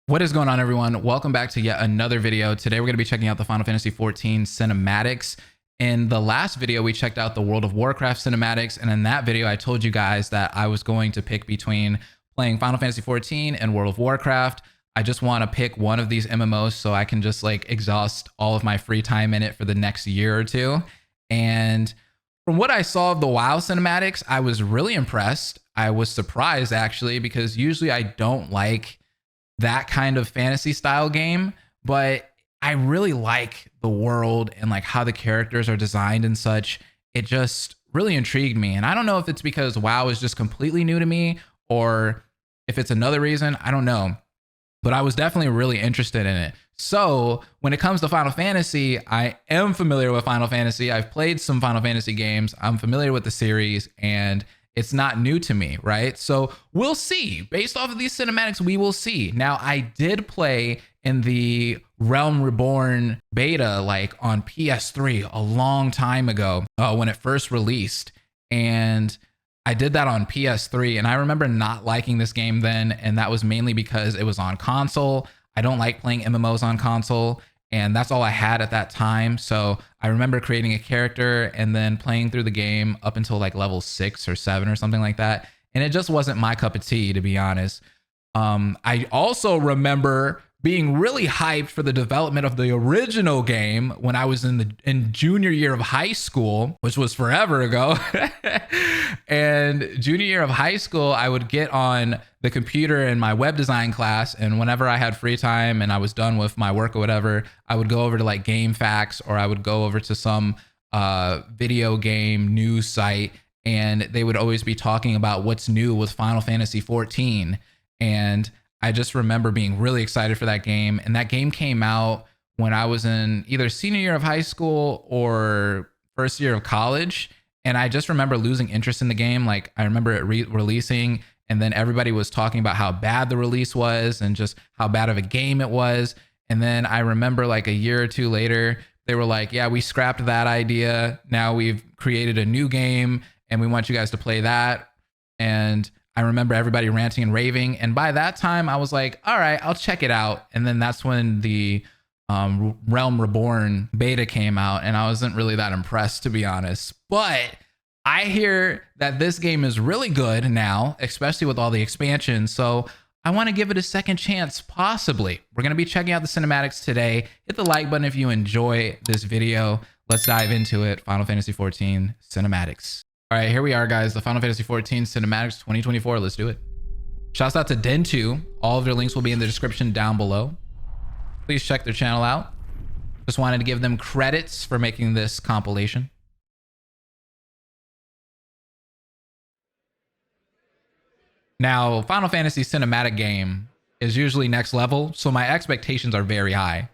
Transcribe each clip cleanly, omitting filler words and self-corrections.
What is going on, everyone? Welcome back to yet another video. Today we're going to be checking out the Final Fantasy XIV cinematics. In the last video, we checked out the World of Warcraft cinematics, and in that video, I told you guys that I was going to pick between playing Final Fantasy XIV and World of Warcraft. I just want to pick one of these MMOs so I can just like exhaust all of my free time in it for the next year or two. And from what I saw of the WoW cinematics, I was really impressed. I was surprised actually, because usually I don't like that kind of fantasy style game, but I really like the world and like how the characters are designed and such. It just really intrigued me. And I don't know if it's because WoW is just completely new to me or if it's another reason, I don't know. But I was definitely really interested in it. So when it comes to Final Fantasy, I am familiar with Final Fantasy. I've played some Final Fantasy games. I'm familiar with the series and it's not new to me, right? So we'll see. Based off of these cinematics, we will see. Now, I did play in the Realm Reborn beta like on PS3 a long time ago when it first released. And I did that on PS3, and I remember not liking this game then, and that was mainly because it was on console. I don't like playing MMOs on console, and that's all I had at that time. So I remember creating a character and then playing through the game up until like level 6 or 7 or something like that, and it just wasn't my cup of tea, to be honest. I also remember being really hyped for the development of the original game when I was in junior year of high school, which was forever ago. And junior year of high school, I would get on the computer in my web design class, and whenever I had free time and I was done with my work or whatever, I would go over to like GameFAQs, or I would go over to some video game news site, and they would always be talking about what's new with Final Fantasy XIV. And I just remember being really excited for that game. And that game came out when I was in either senior year of high school or first year of college. And I just remember losing interest in the game. Like I remember it releasing, and then everybody was talking about how bad the release was and just how bad of a game it was. And then I remember like a year or two later, they were like, yeah, we scrapped that idea. Now we've created a new game and we want you guys to play that. And I remember everybody ranting and raving. And by that time, I was like, all right, I'll check it out. And then that's when the Realm Reborn beta came out. And I wasn't really that impressed, to be honest. But I hear that this game is really good now, especially with all the expansions. So I want to give it a second chance, possibly. We're going to be checking out the cinematics today. Hit the like button if you enjoy this video. Let's dive into it. Final Fantasy XIV cinematics. All right, here we are, guys. The Final Fantasy XIV cinematics 2024. Let's do it. Shouts out to Den2. All of their links will be in the description down below. Please check their channel out. Just wanted to give them credits for making this compilation. Now, Final Fantasy cinematic game is usually next level, so my expectations are very high.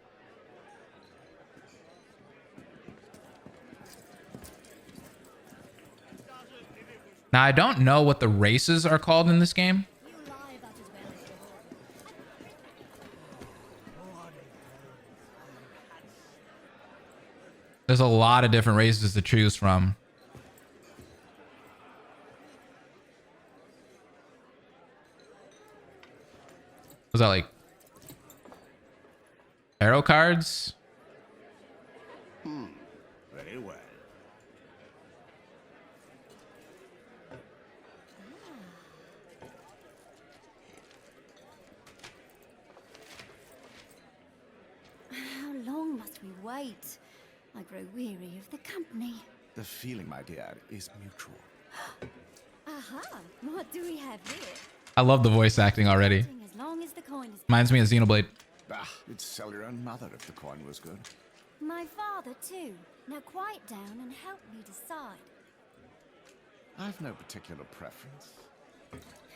Now, I don't know what the races are called in this game. There's a lot of different races to choose from. Was that like tarot cards? Very well. How long must we wait? I grow weary of the company. The feeling, my dear, is mutual. Aha! What do we have here? I love the voice acting already. As long as the coin is... Reminds me of Xenoblade. Bah, you'd sell your own mother if the coin was good. My father, too. Now quiet down and help me decide. I've no particular preference.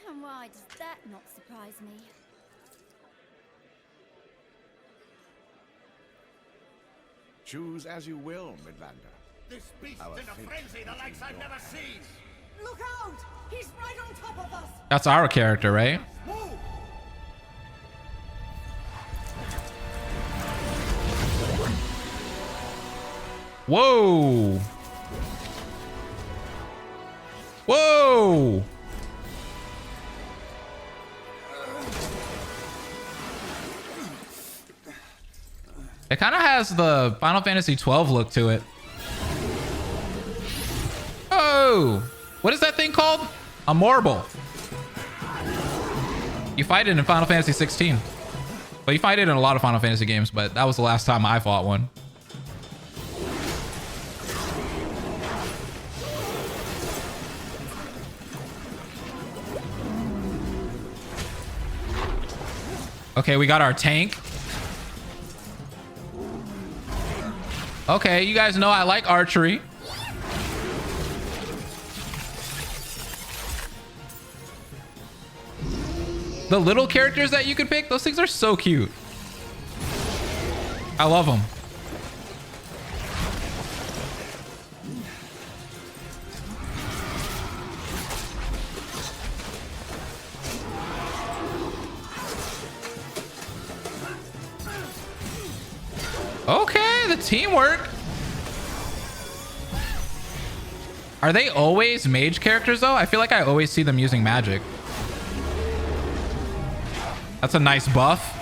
And why does that not surprise me? Choose as you will, Midlander. This beast's Our in a fate frenzy the is likes in I've your never hands. seen. Look out! He's right on top of us! That's our character, right? Move! Whoa! Whoa! It kind of has the Final Fantasy 12 look to it. Oh, what is that thing called? A marble. You fight it in Final Fantasy 16. But you fight it in a lot of Final Fantasy games, but that was the last time I fought one. Okay, we got our tank. Okay, you guys know I like archery. The little characters that you could pick, those things are so cute. I love them. Okay, the teamwork. Are they always mage characters though? I feel like I always see them using magic. That's a nice buff.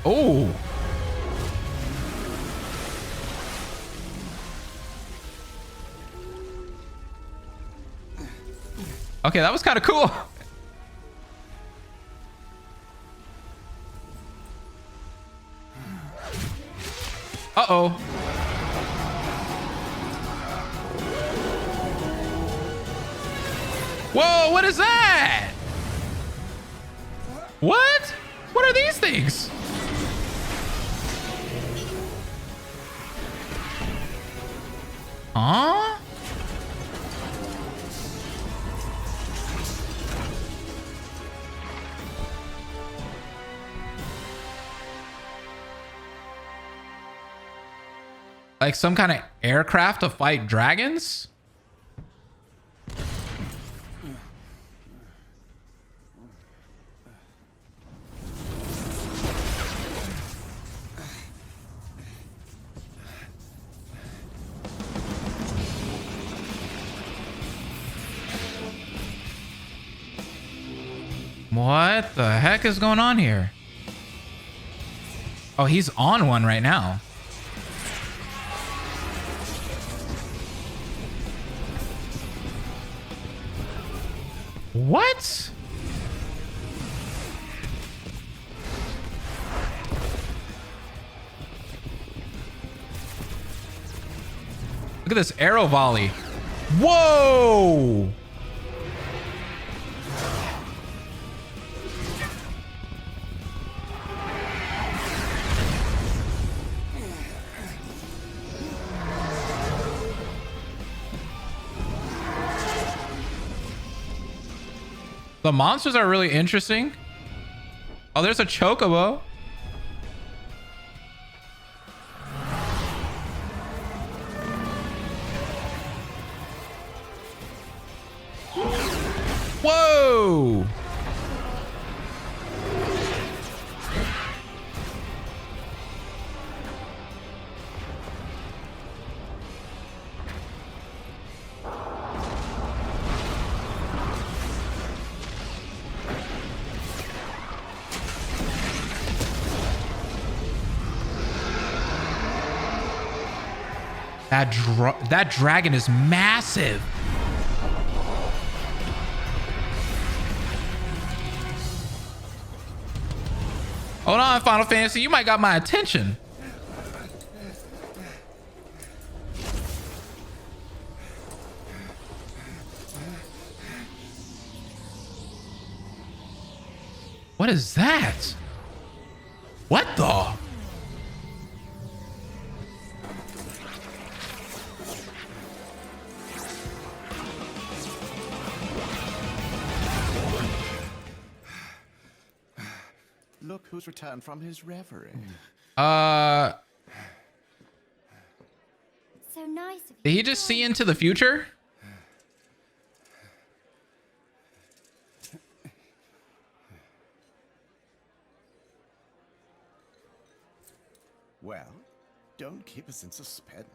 Oh. Okay, that was kind of cool. Uh-oh. Whoa, what is that? What? What are these things? Huh? Like some kind of aircraft to fight dragons? What the heck is going on here? Oh, he's on one right now. What? Look at this arrow volley. Whoa! The monsters are really interesting. Oh, there's a chocobo. Whoa! That dragon is massive. Hold on, Final Fantasy. You might got my attention. What is that? What the? Look who's returned from his reverie. So nice of you. Did he just see into the future? Well, don't keep us in suspense.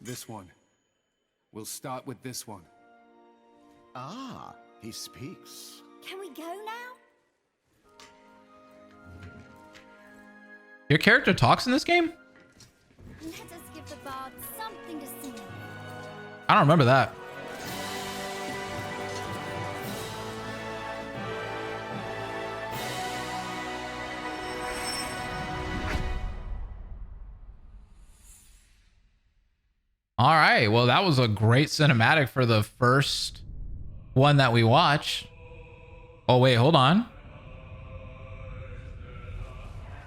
This one. We'll start with this one. Ah, he speaks. Can we go now? Your character talks in this game? Let us give the bard something to sing. I don't remember that. All right, well, that was a great cinematic for the first one that we watched. Oh, wait, hold on.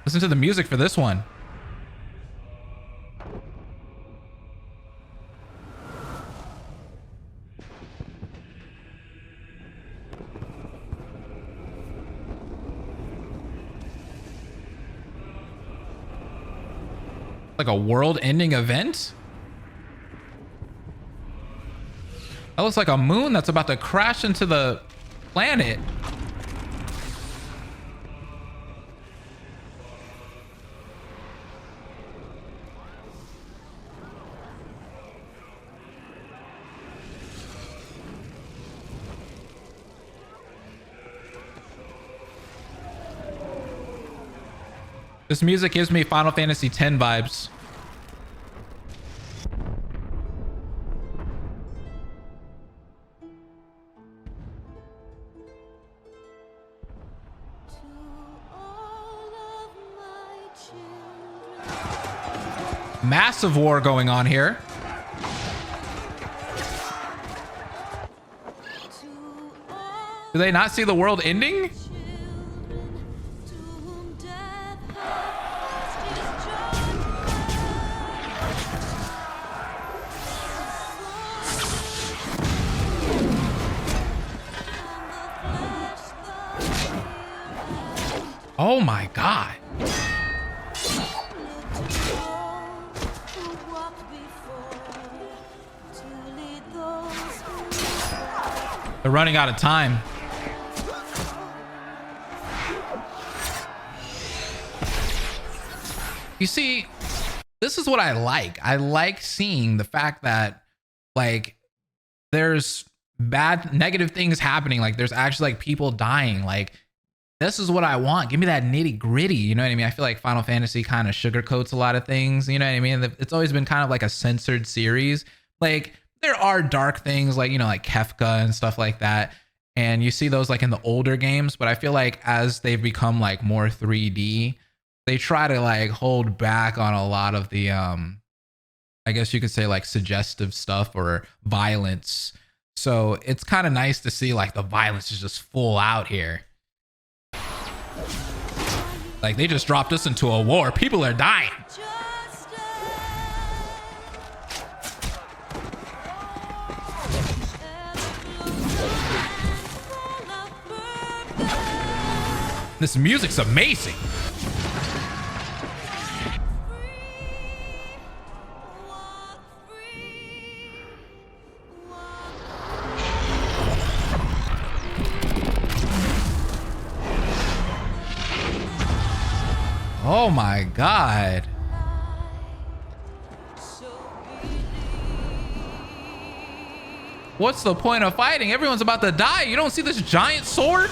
Listen to the music for this one. Like a world-ending event? That looks like a moon that's about to crash into the planet. This music gives me Final Fantasy X vibes. Massive war going on here. Do they not see the world ending? Oh my God. They're running out of time. You see, this is what I like. I like seeing the fact that like there's bad negative things happening. Like there's actually like people dying. Like this is what I want. Give me that nitty gritty. You know what I mean? I feel like Final Fantasy kind of sugarcoats a lot of things. You know what I mean? It's always been kind of like a censored series. Like there are dark things like, you know, like Kefka and stuff like that. And you see those like in the older games. But I feel like as they've become like more 3D, they try to like hold back on a lot of the, I guess you could say like suggestive stuff or violence. So it's kind of nice to see like the violence is just full out here. Like they just dropped us into a war. People are dying. This music's amazing. Oh my God. What's the point of fighting? Everyone's about to die. You don't see this giant sword?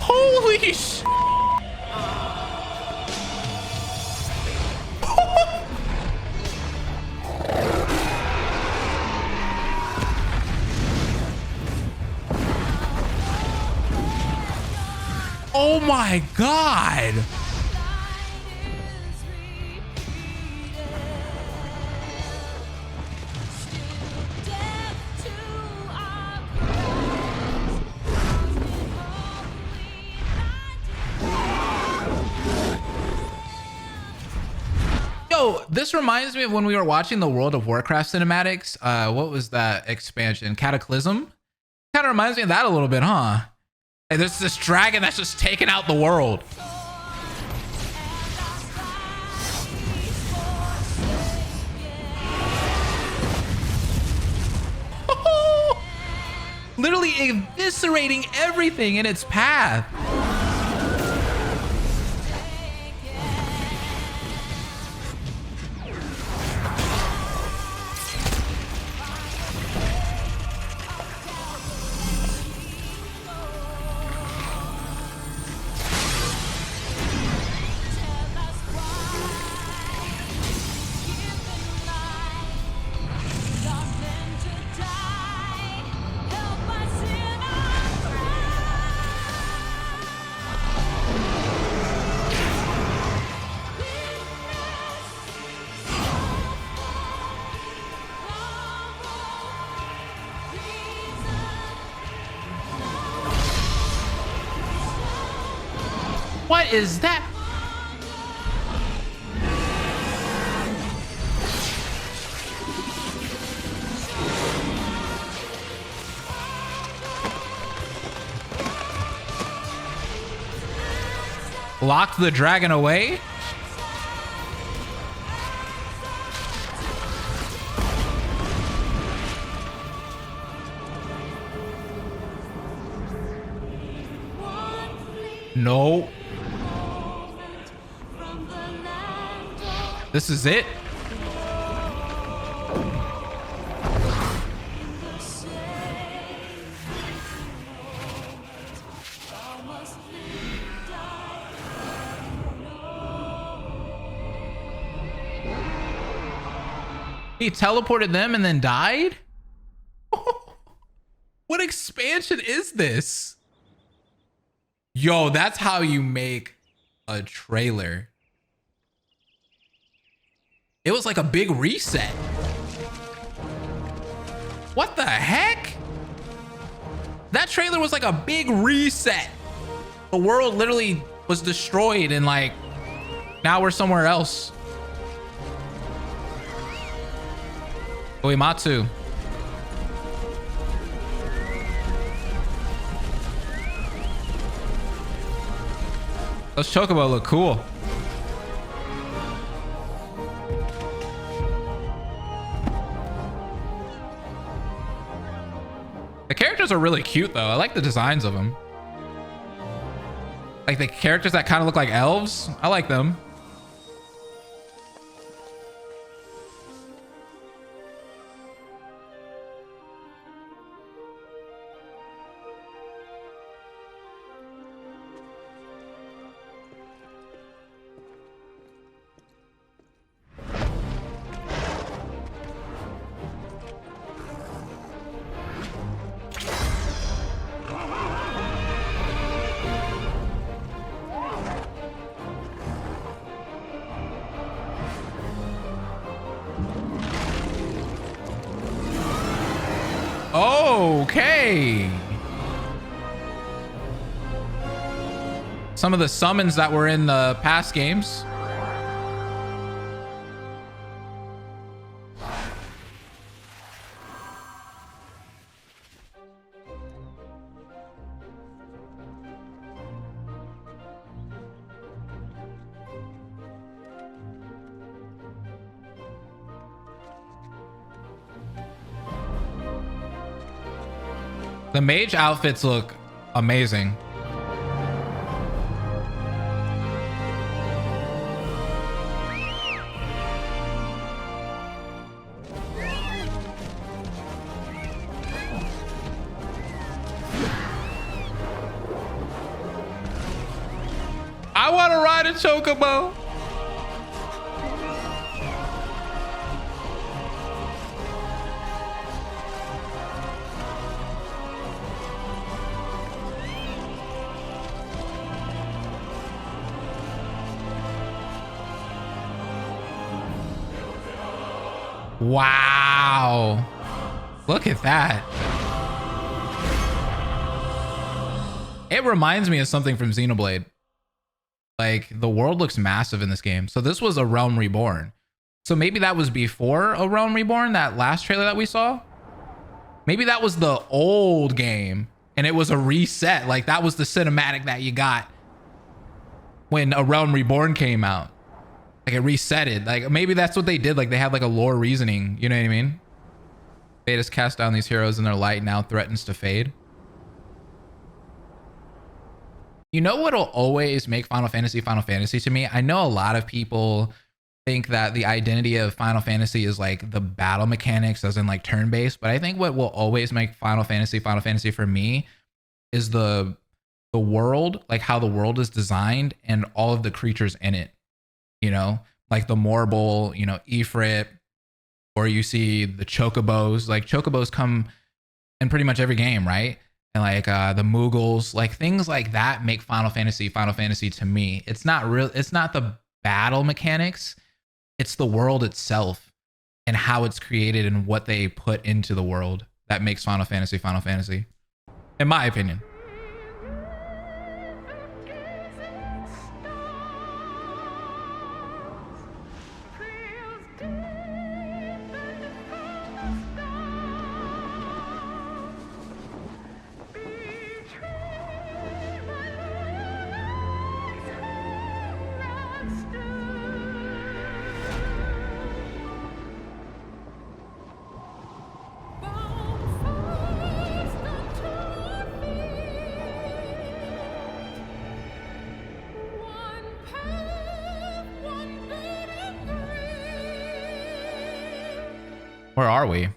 Holy sh! Oh my God! Yo, this reminds me of when we were watching the World of Warcraft cinematics. What was that expansion? Cataclysm? Kind of reminds me of that a little bit, huh? And there's this dragon that's just taking out the world. Literally eviscerating everything in its path. What is that? Locked the dragon away? No. This is it? He teleported them and then died? What expansion is this? Yo, that's how you make a trailer. It was like a big reset. What the heck? That trailer was like a big reset. The world literally was destroyed and like, now we're somewhere else. Uematsu. Those chocobo look cool. The characters are really cute though. I like the designs of them. Like the characters that kind of look like elves. I like them. Okay. Some of the summons that were in the past games. The mage outfits look amazing. I want to ride a chocobo. Wow. Look at that. It reminds me of something from Xenoblade. Like the world looks massive in this game. So this was a Realm Reborn. So maybe that was before a Realm Reborn, that last trailer that we saw. Maybe that was the old game and it was a reset. Like that was the cinematic that you got when a Realm Reborn came out. Like it resetted. Like maybe that's what they did. Like they had like a lore reasoning. You know what I mean? Fate has cast down these heroes and their light now threatens to fade. You know what'll always make Final Fantasy to me? I know a lot of people think that the identity of Final Fantasy is like the battle mechanics as in like turn-based, but I think what will always make Final Fantasy for me is the world, like how the world is designed and all of the creatures in it. You know, like the Morble, you know, Ifrit, or you see the Chocobos. Like Chocobos come in pretty much every game, right? And like the Moogles, like things like that make Final Fantasy to me. It's not real. It's not the battle mechanics. It's the world itself and how it's created and what they put into the world that makes Final Fantasy, in my opinion. Where are we?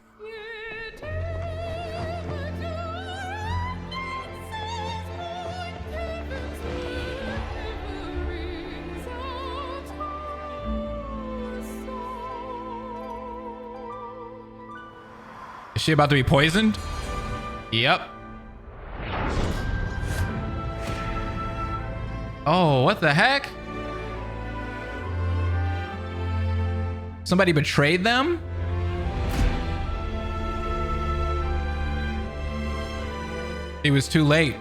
Is she about to be poisoned? Yep. Oh, what the heck? Somebody betrayed them? It was too late.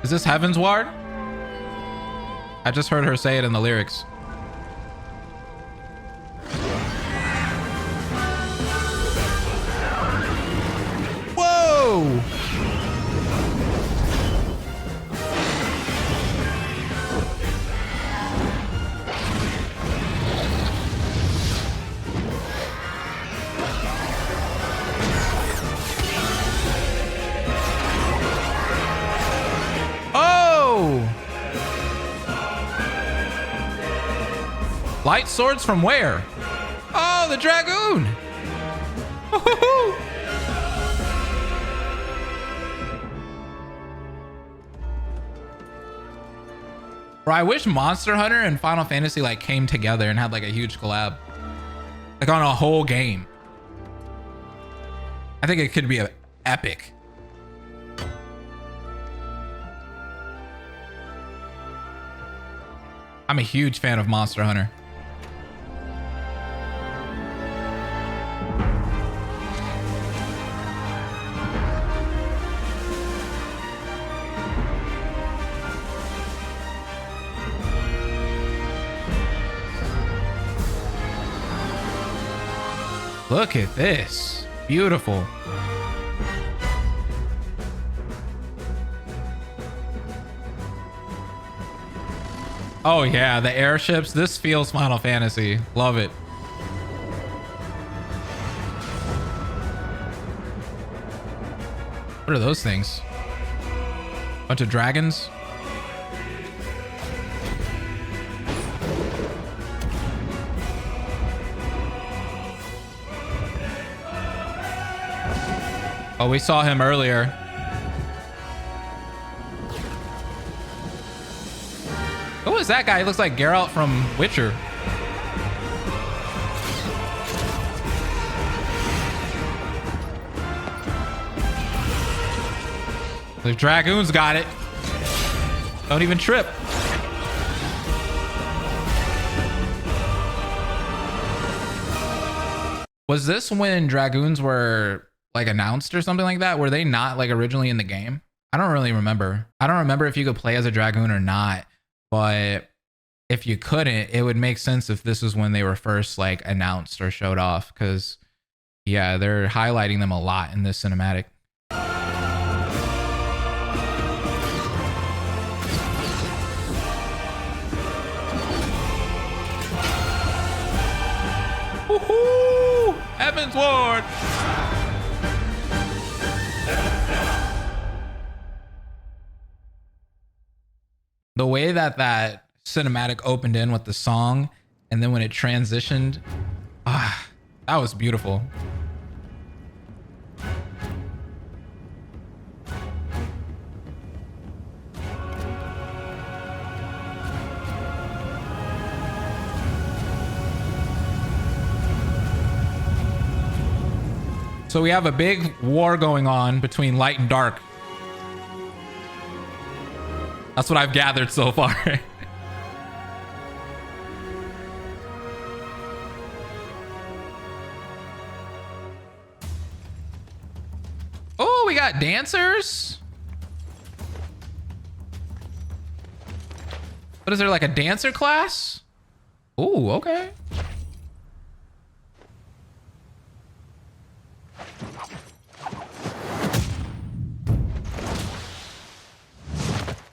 Is this Heaven's Ward? I just heard her say it in the lyrics. Whoa! Light swords from where? Oh, the dragoon! Bro, I wish Monster Hunter and Final Fantasy like came together and had like a huge collab, like on a whole game. I think it could be epic. I'm a huge fan of Monster Hunter. Look at this. Beautiful. Oh yeah, the airships. This feels Final Fantasy. Love it. What are those things? Bunch of dragons? Oh, we saw him earlier. Who is that guy? He looks like Geralt from Witcher. The dragoons got it. Don't even trip. Was this when dragoons were like announced or something like that? Were they not like originally in the game? I don't really remember. I don't remember if you could play as a dragoon or not, but if you couldn't, it would make sense if this was when they were first like announced or showed off, because yeah, they're highlighting them a lot in this cinematic. Woohoo! Heaven's Ward! The way that that cinematic opened in with the song, and then when it transitioned, that was beautiful. So we have a big war going on between light and dark. That's what I've gathered so far. Oh, we got dancers. What is there, like a dancer class? Oh, okay.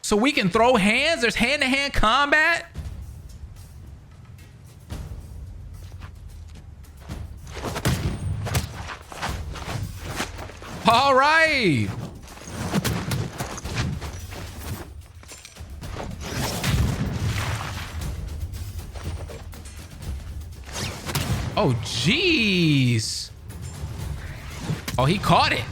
So we can throw hands? There's hand-to-hand combat? All right. Oh, jeez. Oh, he caught it.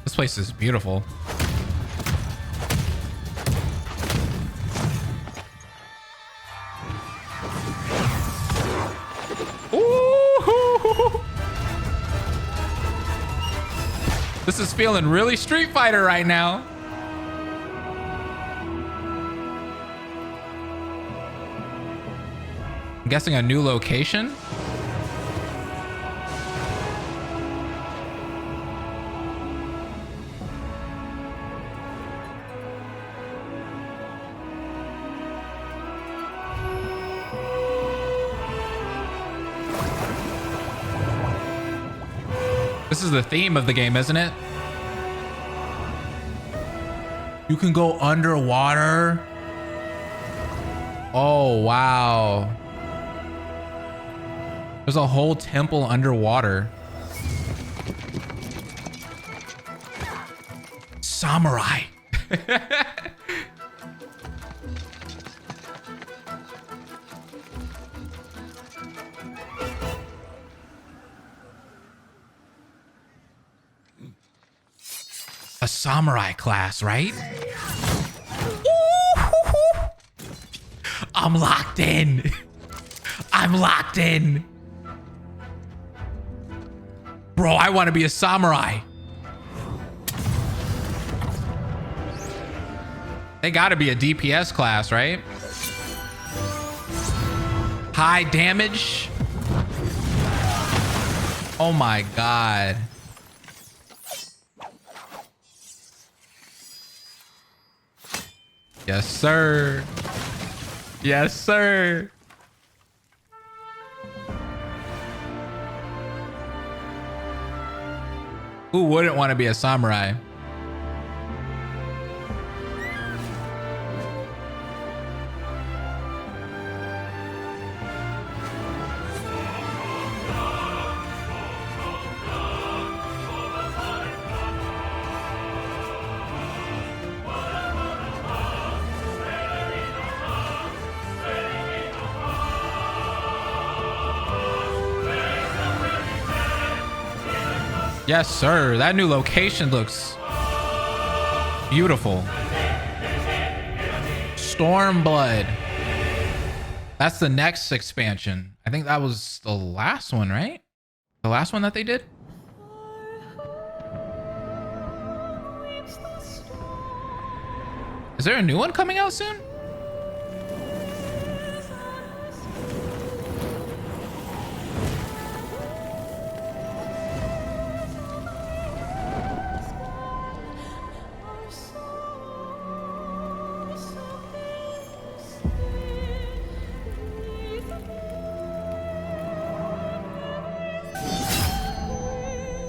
This place is beautiful. Ooh. This is feeling really Street Fighter right now. I'm guessing a new location. This is the theme of the game, isn't it? You can go underwater. Oh, wow. There's a whole temple underwater. Samurai. A samurai class, right? Ooh, I'm locked in. I'm locked in. Bro, I want to be a samurai. They got to be a DPS class, right? High damage. Oh my God. Yes, sir. Yes, sir. Who wouldn't want to be a samurai? Yes, sir. That new location looks beautiful. Stormblood. That's the next expansion. I think that was the last one, right? The last one that they did? Is there a new one coming out soon?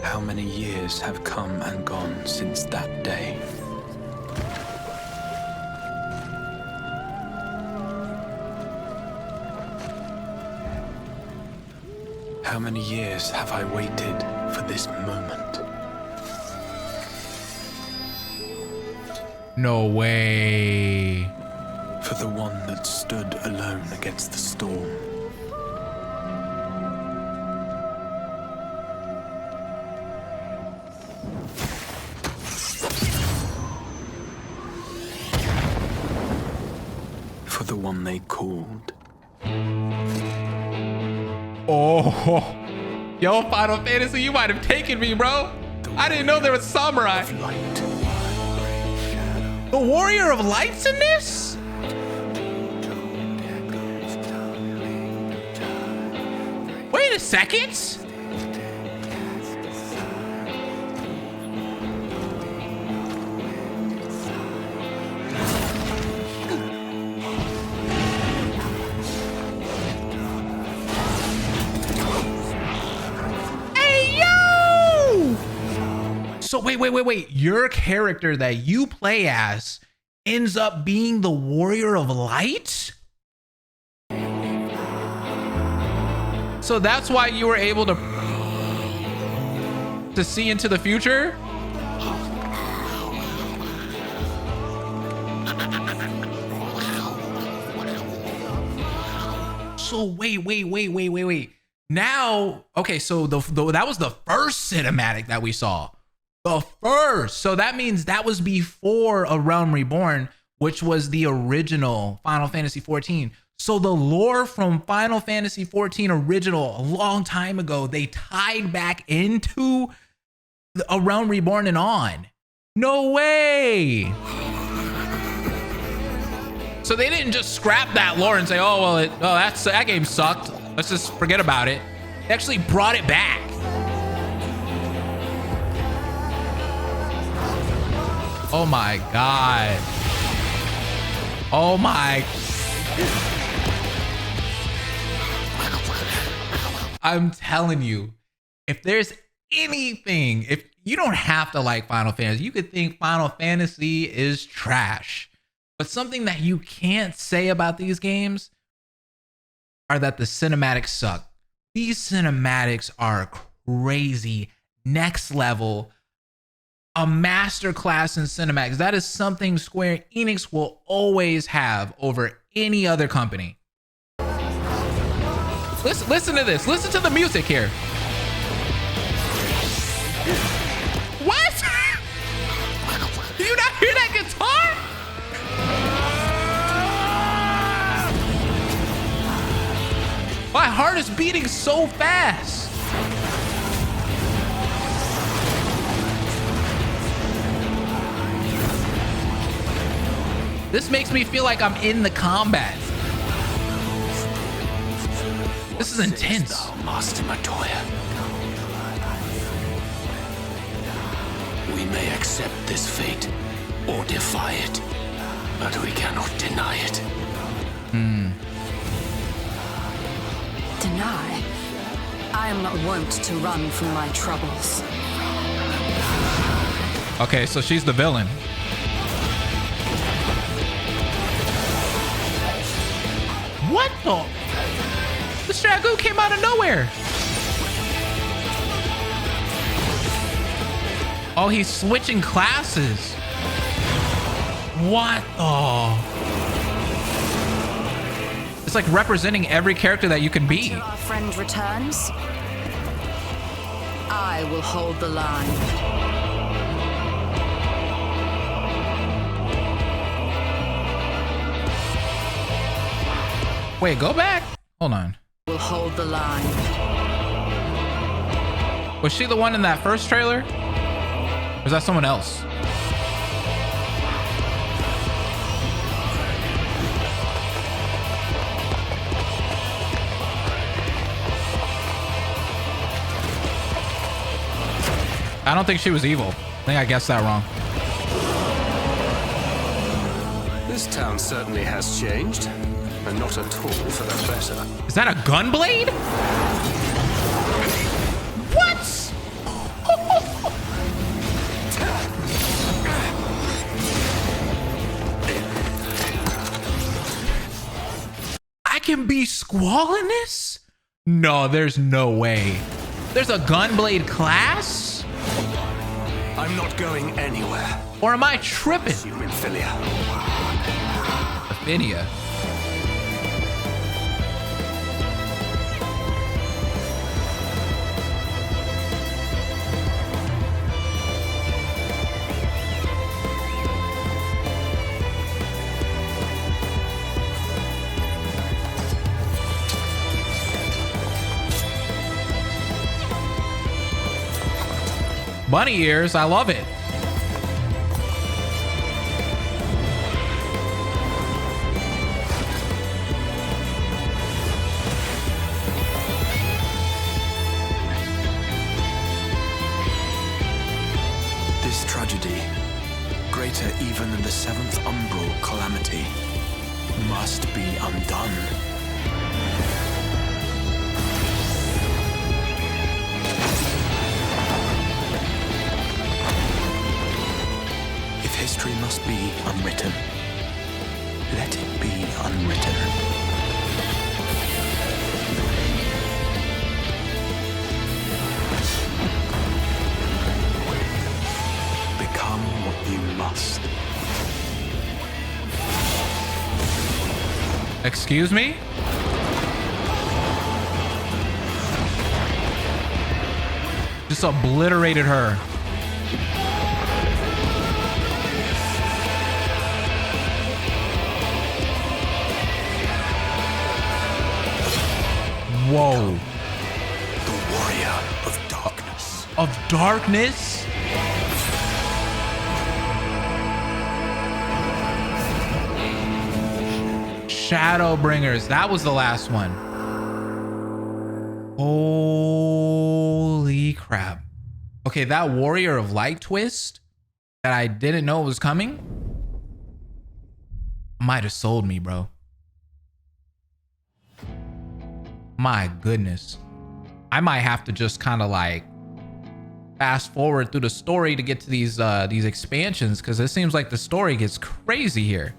How many years have come and gone since that day? How many years have I waited for this moment? No way. For the one that stood alone against the storm. For the one they called. Oh, yo, Final Fantasy, you might have taken me, bro. I didn't know there was samurai. Light. The Warrior of Lights in this? Wait a second. So wait. Your character that you play as ends up being the Warrior of Light? So that's why you were able to see into the future? So wait. Now, okay, so that was the first cinematic that we saw. The first. So that means that was before A Realm Reborn, which was the original Final Fantasy 14. So the lore from Final Fantasy 14 original a long time ago, they tied back into A Realm Reborn and on. No way. So they didn't just scrap that lore and say, oh, well, that game sucked. Let's just forget about it. They actually brought it back. Oh my God. Oh my. I'm telling you, if there's anything, if you don't have to like Final Fantasy, you could think Final Fantasy is trash. But something that you can't say about these games are that the cinematics suck. These cinematics are crazy, next level, a masterclass in cinematics. That is something Square Enix will always have over any other company. Listen to this. Listen to the music here. What? Do you not hear that guitar? My heart is beating so fast. This makes me feel like I'm in the combat. This is intense. Master Matoya. We may accept this fate or defy it, but we cannot deny it. Deny? I am not wont to run from my troubles. Okay, so she's the villain. What the? The Stragu came out of nowhere. Oh, he's switching classes. What the? It's like representing every character that you can be. Until our friend returns, I will hold the line. Wait, go back. Hold on. Will hold the line. Was she the one in that first trailer? Or was that someone else? I don't think she was evil. I think I guessed that wrong. This town certainly has changed, and not at all for the better. Is that a gun blade? What? I can be Squall in this? No, there's no way. There's a gunblade class? I'm not going anywhere. Or am I tripping? Human Philia. Ophidia. Bunny ears, I love it. This tragedy, greater even than the seventh umbral calamity, must be undone. history must be unwritten. Let it be unwritten. Become what you must. Excuse me? Just obliterated her. Whoa. The warrior of darkness. Of darkness? Shadowbringers. That was the last one. Holy crap. Okay, that Warrior of Light twist that I didn't know was coming might have sold me, bro. My goodness. I might have to just kind of like fast forward through the story to get to these expansions, because it seems like the story gets crazy here.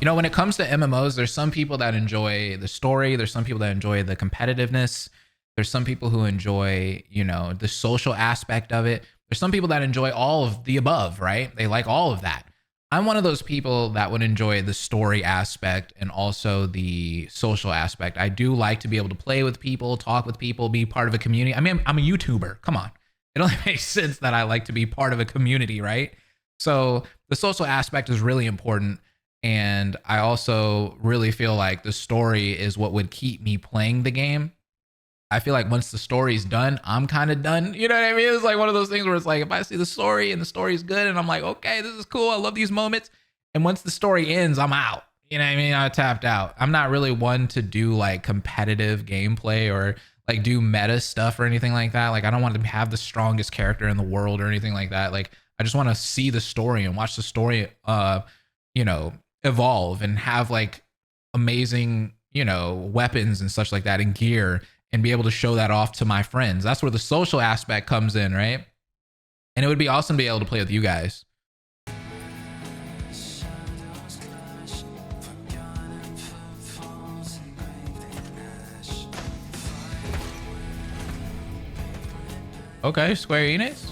You know, when it comes to MMOs, there's some people that enjoy the story. There's some people that enjoy the competitiveness. There's some people who enjoy, you know, the social aspect of it. There's some people that enjoy all of the above, right? They like all of that. I'm one of those people that would enjoy the story aspect and also the social aspect. I do like to be able to play with people, talk with people, be part of a community. I mean, I'm a YouTuber. Come on. It only makes sense that I like to be part of a community, right? So the social aspect is really important. And I also really feel like the story is what would keep me playing the game. I feel like once the story's done, I'm kind of done. You know what I mean? It's like one of those things where it's like, if I see the story and the story's good and I'm like, okay, this is cool. I love these moments. And once the story ends, I'm out. You know what I mean? I tapped out. I'm not really one to do like competitive gameplay or like do meta stuff or anything like that. Like, I don't want to have the strongest character in the world or anything like that. Like, I just want to see the story and watch the story, you know, evolve and have like amazing, you know, weapons and such like that and gear, and be able to show that off to my friends. That's where the social aspect comes in, right? And it would be awesome to be able to play with you guys. Okay, Square Enix.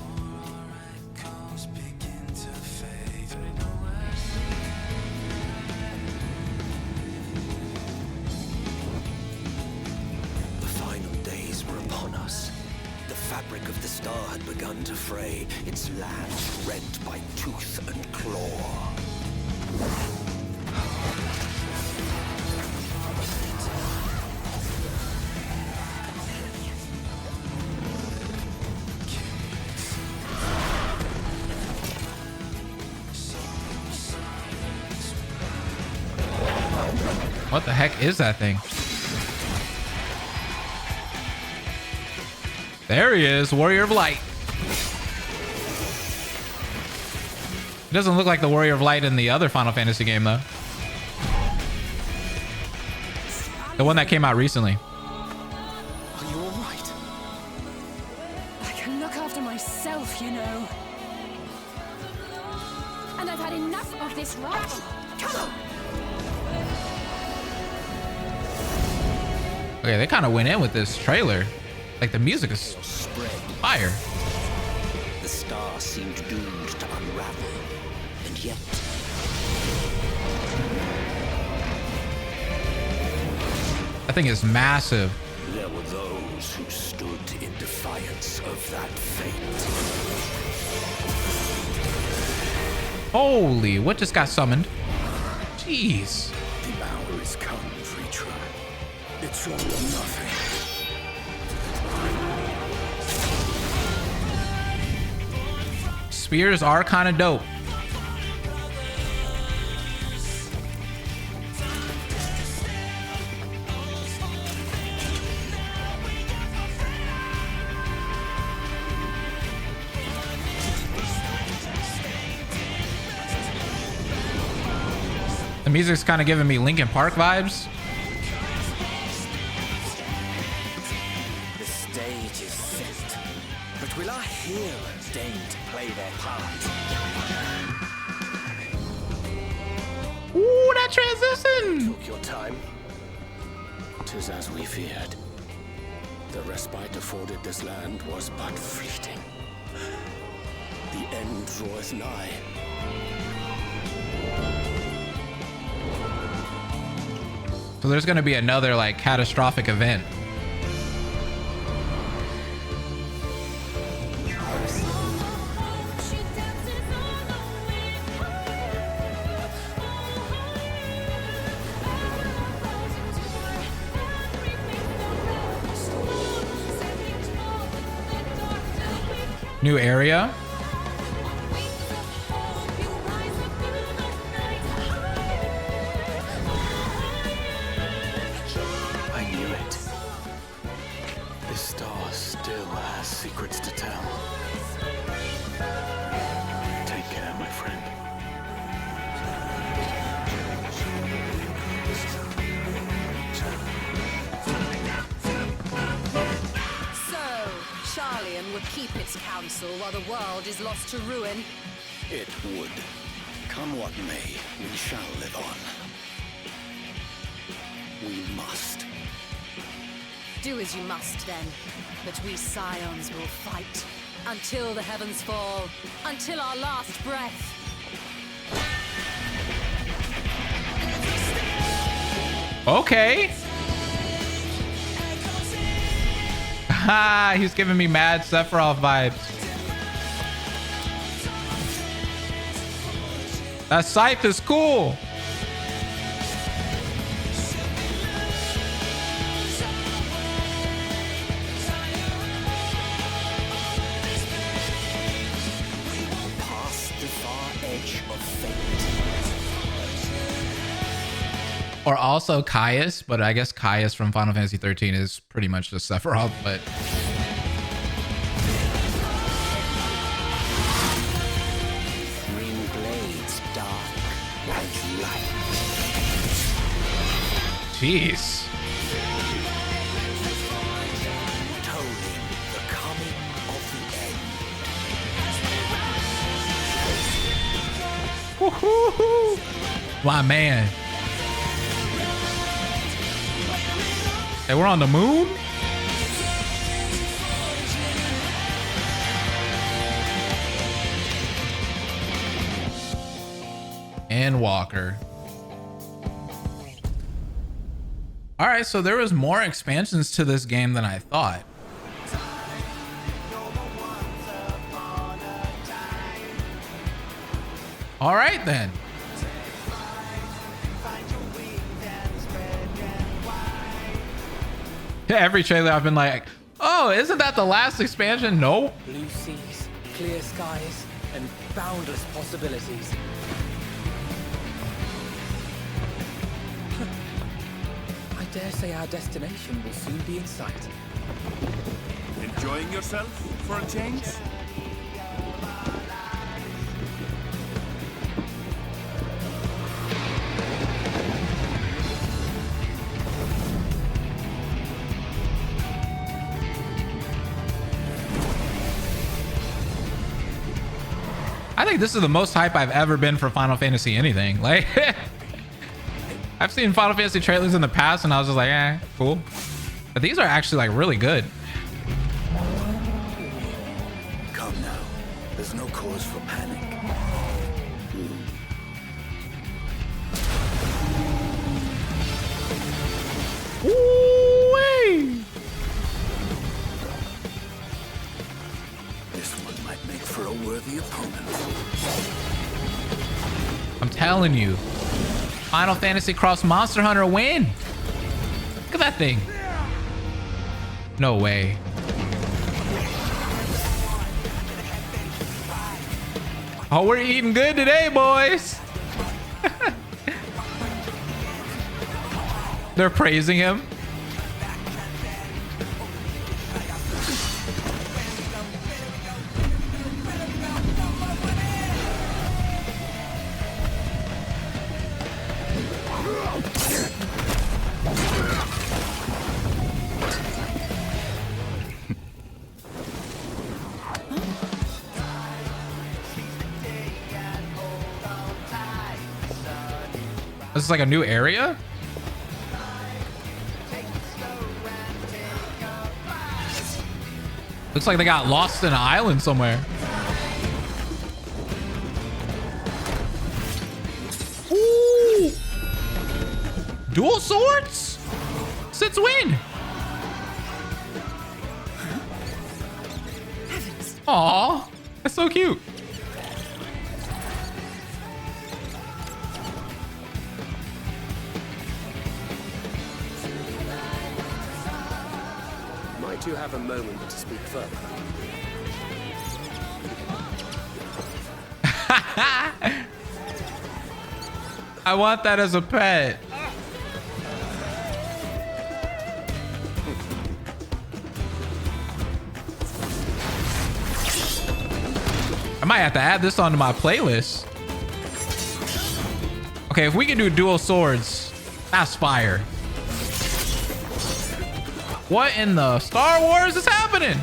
To fray, its land rent by tooth and claw. What the heck is that thing? There he is, Warrior of Light. It doesn't look like the Warrior of Light in the other Final Fantasy game, though. The one that came out recently. Are you all right? I can look after myself, you know. And I've had enough of this rubbish. Come on! Okay, they kind of went in with this trailer. Like, the music is fire. The star seemed doomed to unravel. And yet... That thing is massive. there were those who stood in defiance of that fate. Holy, what just got summoned? Jeez. The hour is come, Freetra. It's all or nothing. Spears are kind of dope. The music's kind of giving me Linkin Park vibes. The stage is set, but will our heroes deign to play their part? Ooh, that transition! Took your time. 'Tis as we feared. The respite afforded this land was but fleeting. The end draweth nigh. So there's gonna be another like catastrophic event. New area. I knew it. This star still has secrets to tell. Take care, my friend. So, Charlian would keep its counsel while the world is lost to ruin. It would. Come what may, we shall live on. We must. Do as you must then, but we scions will fight until the heavens fall, until our last breath. Okay. Ha, he's giving me mad Sephiroth vibes. That scythe is cool. Past the far edge of fate. Or also Caius, but I guess Caius from Final Fantasy 13 is pretty much just Sephiroth, but Green blades dark like light. jeez. Tolling the coming of the end. Woo-hoo-hoo. My man. Hey, we're on the moon? And Walker. All right, so there was more expansions to this game than I thought. All right, then. Every trailer I've been like, oh, isn't that the last expansion? No. Blue seas, clear skies, and boundless possibilities. I dare say our destination will soon be in sight. Enjoying yourself for a change? I think this is the most hype I've ever been for Final Fantasy anything. Like, I've seen Final Fantasy trailers in the past and I was just like, eh, cool. But these are actually like really good. Come now. There's no cause for panic. Ooh-wee. This one might make for a worthy opponent. I'm telling you, Final Fantasy Cross Monster Hunter win. Look at that thing. No way. Oh, we're eating good today, boys. They're praising him. This is like a new area? Looks like they got lost in an island somewhere. Ooh! Dual swords? Since when? Aw, that's so cute. Might you have a moment to speak further? I want that as a pet. I might have to add this onto my playlist. Okay, if we can do dual swords, that's fire. What in the Star Wars is happening?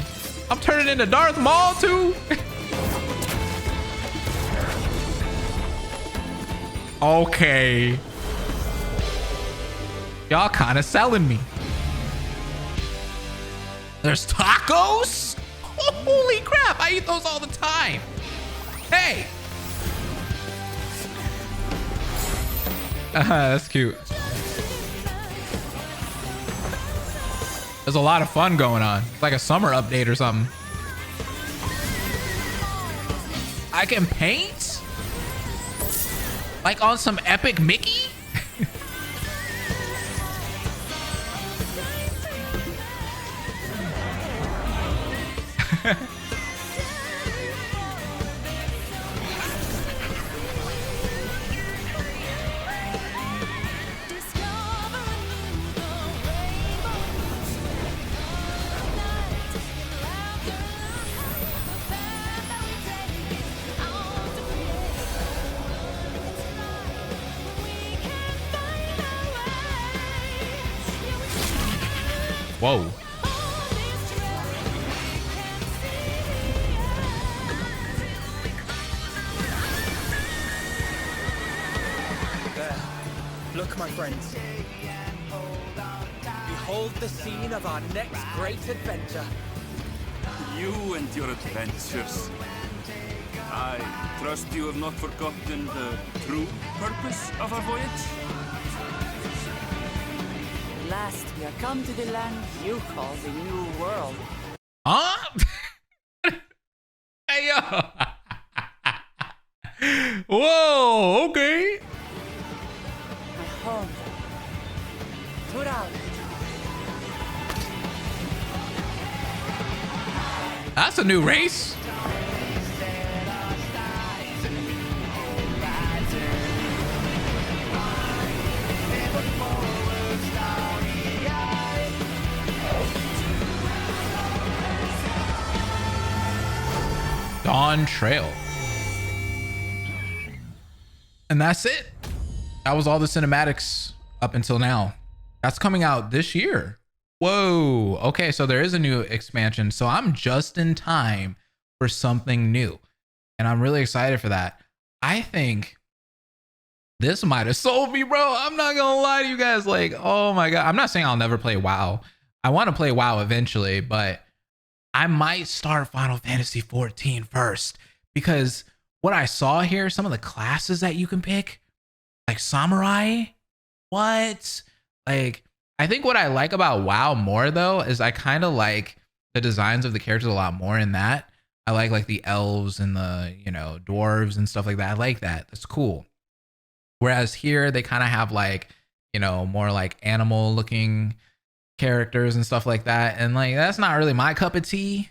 I'm turning into Darth Maul too? Okay. Y'all kind of selling me. There's tacos? Holy crap, I eat those all the time. Hey. That's cute. There's a lot of fun going on. It's like a summer update or something. I can paint? Like on some epic Mickey? Whoa. There. Look, my friends. Behold the scene of our next great adventure. You and your adventures. I trust you have not forgotten the true purpose of our voyage? At last, we are come to the land you call the New World. Huh? Hey, yo. Whoa, okay. My home. Tural. That's a new race. Dawn Trail. And that's it. That was all the cinematics up until now. That's coming out this year. Whoa. Okay, so there is a new expansion. So I'm just in time for something new. And I'm really excited for that. I think this might have sold me, bro. I'm not gonna lie to you guys. Like, oh my God. I'm not saying I'll never play WoW. I want to play WoW eventually, but I might start Final Fantasy 14 first, because what I saw here, some of the classes that you can pick, like Samurai, what? Like, I think what I like about WoW more though, is I kind of like the designs of the characters a lot more in that. I like the elves and the, you know, dwarves and stuff like that. I like that. That's cool. Whereas here they kind of have like, you know, more like animal looking characters and stuff like that, and like that's not really my cup of tea,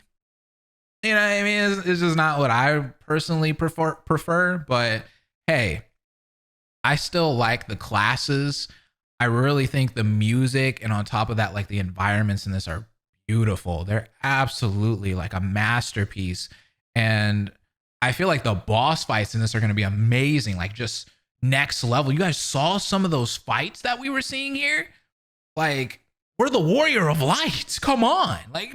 you know what I mean? It's just not what I personally prefer. But hey, I still like the classes. I really think the music, and on top of that, like the environments in this are beautiful. They're absolutely like a masterpiece, and I feel like the boss fights in this are going to be amazing, like just next level. You guys saw some of those fights that we were seeing here? Like, we're the Warrior of Light. Come on. Like,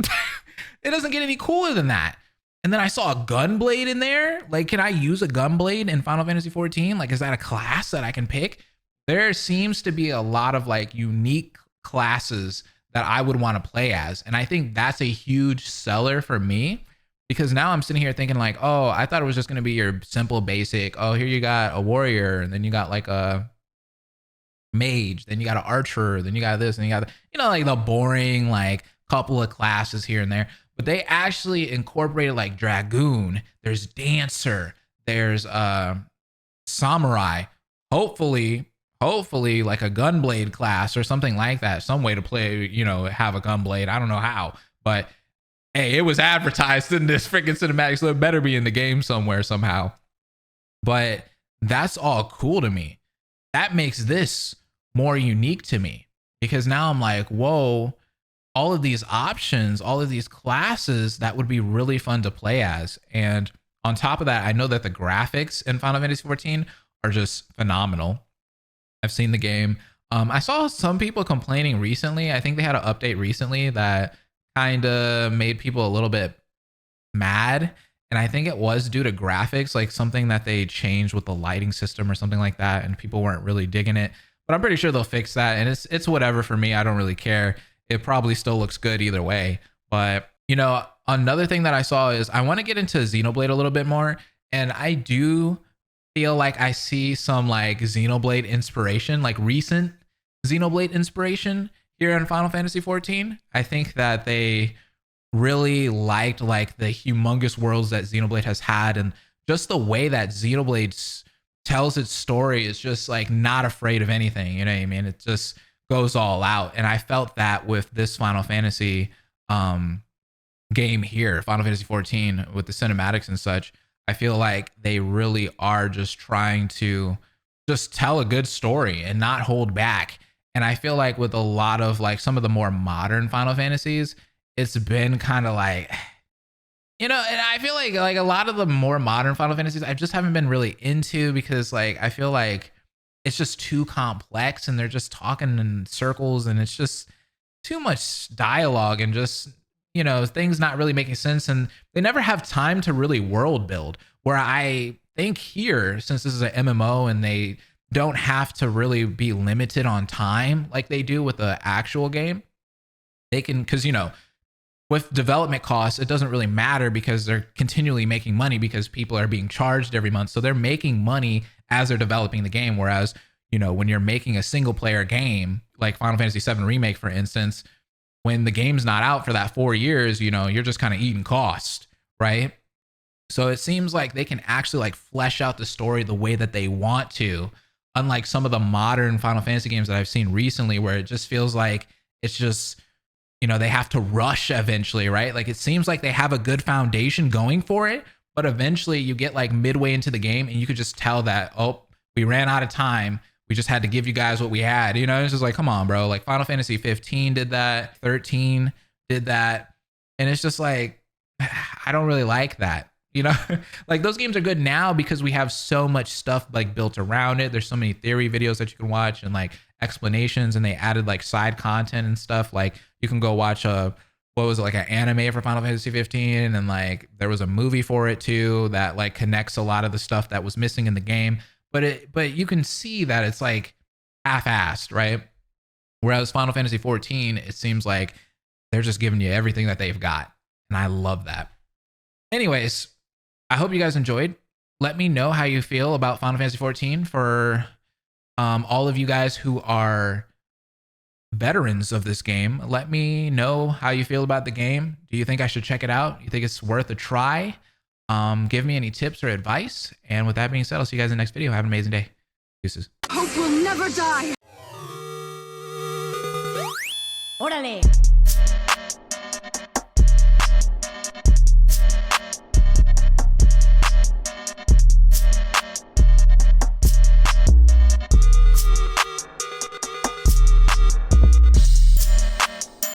it doesn't get any cooler than that. And then I saw a gunblade in there. Like, can I use a gunblade in Final Fantasy 14? Like, is that a class that I can pick? there seems to be a lot of like unique classes that I would want to play as. And I think that's a huge seller for me, because now I'm sitting here thinking like, oh, I thought it was just going to be your simple basic. Oh, here you got a warrior, and then you got like a mage, then you got an archer, then you got this, and you got, like the boring like couple of classes here and there. But they actually incorporated like dragoon, there's dancer, there's samurai, hopefully like a gunblade class or something like that, some way to play, have a gunblade. I don't know how, but hey, it was advertised in this freaking cinematic, so it better be in the game somewhere somehow. But that's all cool to me. That makes this more unique to me, because now I'm like, whoa, all of these options, all of these classes that would be really fun to play as. And on top of that, I know that the graphics in Final Fantasy XIV are just phenomenal. I've seen the game. I saw some people complaining recently. I think they had an update recently that kind of made people a little bit mad. And I think it was due to graphics, like something that they changed with the lighting system or something like that. And people weren't really digging it. But I'm pretty sure they'll fix that. And it's whatever for me. I don't really care. It probably still looks good either way. But, another thing that I saw is I want to get into Xenoblade a little bit more. And I do feel like I see some like Xenoblade inspiration, like recent Xenoblade inspiration here in Final Fantasy XIV. I think that they really liked like the humongous worlds that Xenoblade has had, and just the way that Xenoblade tells its story is just like not afraid of anything. You know what I mean? It just goes all out. And I felt that with this Final Fantasy game here, Final Fantasy XIV, with the cinematics and such. I feel like they really are just trying to just tell a good story and not hold back. And I feel like with a lot of like some of the more modern Final Fantasies, it's been kind of like, and I feel like a lot of the more modern Final Fantasies, I just haven't been really into, because like, I feel like it's just too complex and they're just talking in circles and it's just too much dialogue and just, things not really making sense. And they never have time to really world build, where I think here, since this is an MMO and they don't have to really be limited on time like they do with the actual game, they can, because, with development costs, it doesn't really matter because they're continually making money because people are being charged every month. So they're making money as they're developing the game. Whereas, when you're making a single player game, like Final Fantasy VII Remake, for instance, when the game's not out for that 4 years, you're just kind of eating cost, right? So it seems like they can actually like flesh out the story the way that they want to, unlike some of the modern Final Fantasy games that I've seen recently, where it just feels like it's just, they have to rush eventually, right? Like it seems like they have a good foundation going for it, but eventually you get like midway into the game and you could just tell that, oh, we ran out of time. We just had to give you guys what we had. It's just like, come on, bro. Like Final Fantasy 15 did that. 13 did that. And it's just like, I don't really like that. Like those games are good now because we have so much stuff like built around it. There's so many theory videos that you can watch and like explanations, and they added like side content and stuff. Like you can go watch like an anime for Final Fantasy 15, and like there was a movie for it too that like connects a lot of the stuff that was missing in the game. But you can see that it's like half-assed, right? Whereas Final Fantasy 14, it seems like they're just giving you everything that they've got, and I love that. Anyways, I hope you guys enjoyed. Let me know how you feel about Final Fantasy 14 for all of you guys who are veterans of this game. Let me know how you feel about the game. Do you think I should check it out? You think it's worth a try? Give me any tips or advice. And with that being said, I'll see you guys in the next video. Have an amazing day. Deuces. Hope will never die. Órale.